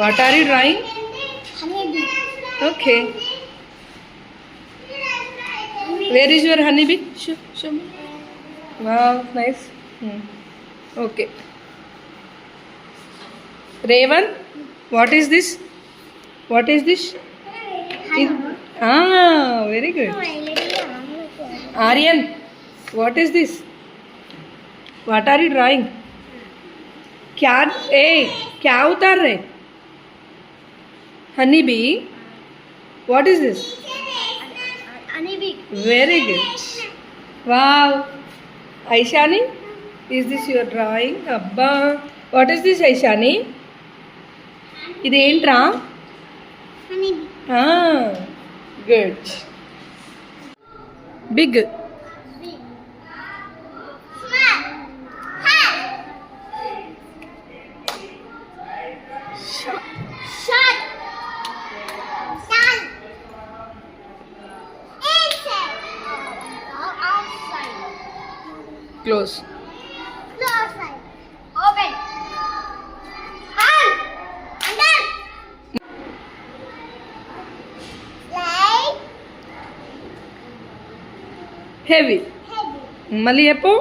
What are you drawing? Honeybee. Okay. Where is your honeybee? Show me. Wow, nice. Okay. Raven, what is this? What is this? Very good. Aryan, what is this? What are you drawing? क्या उतार रहे? Honeybee. What is this? Honeybee. Very good. Wow. Aishani, is this your drawing? Abba. What is this, Aishani? ఇది ఏంట్రా? Honeybee. Good. Big. Close. Open. Under. Light. Heavy. మళ్ళీ చెప్పు.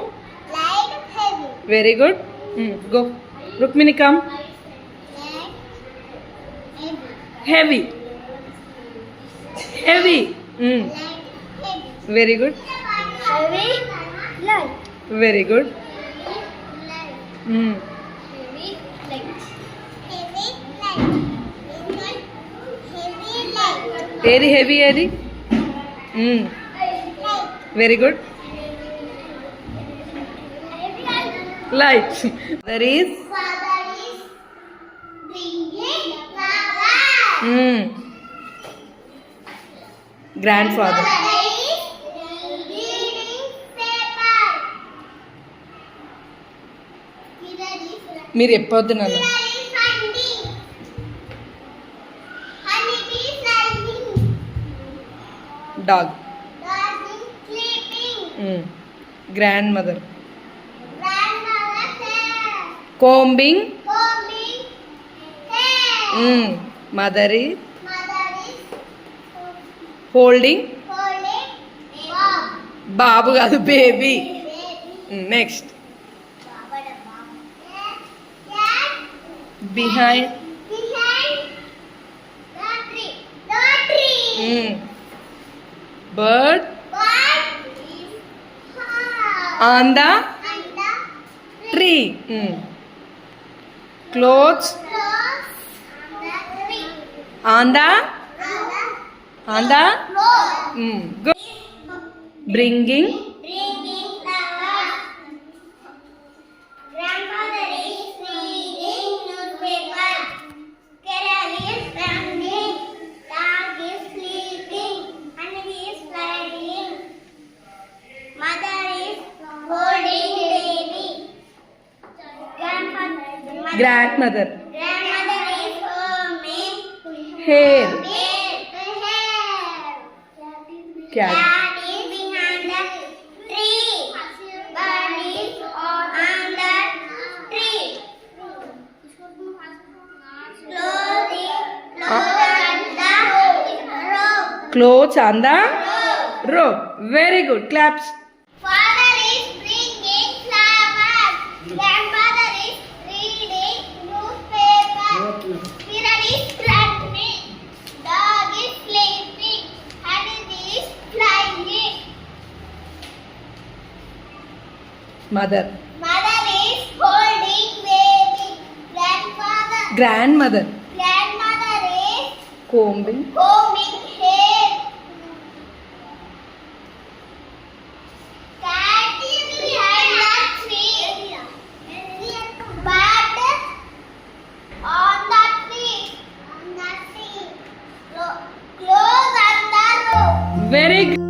Light. Heavy. Very good. Go. Rukmini, come. Light. Heavy. Heavy. Heavy. Light. Heavy. Very good. Heavy. Light. Very good. Light. Mm. Heavy. Light. Heavy. Light. Heavy. Light. ఏది heavy ఏది? Light. Very good. Heavy. Light. Light. There is Father is bringing flower. Grandfather. Father is reading paper. Mirror is మీరు చెప్పొద్దు నన్ను. Mirror is finding. Honeybee is flying. Dog. Dog is sleeping. Grand mother. Grandmother hair. Combing. Combing hair. Mother is Mother is holding. holding Bob. బాబు కాదు, baby. Baby. Next. Cat behind. behind the tree. The tree. Bird. Bird is high. On the And the tree. Clothes. clothes on the tree. On the And the clothes. Bringing. Bringing flowers. Grandfather is reading newspaper. Carol is running. Dog is sleeping. Honeybee is flying. Mother is holding baby. Grand mother. Grandmother is combing hair. hair. Cat. Cat is behind the tree. Bird is on the tree. Clothes on the rope. Very good. Claps. Father is bringing flowers. Grandmother is reading newspaper. Mirror is running. Dog is sleeping. Honeybee is flying. Mother. Mother is holding baby. Grand mother. Grandmother is combing. combing hair. Cat is behind the tree. Bird on the tree. Clothes on the rope. Very good.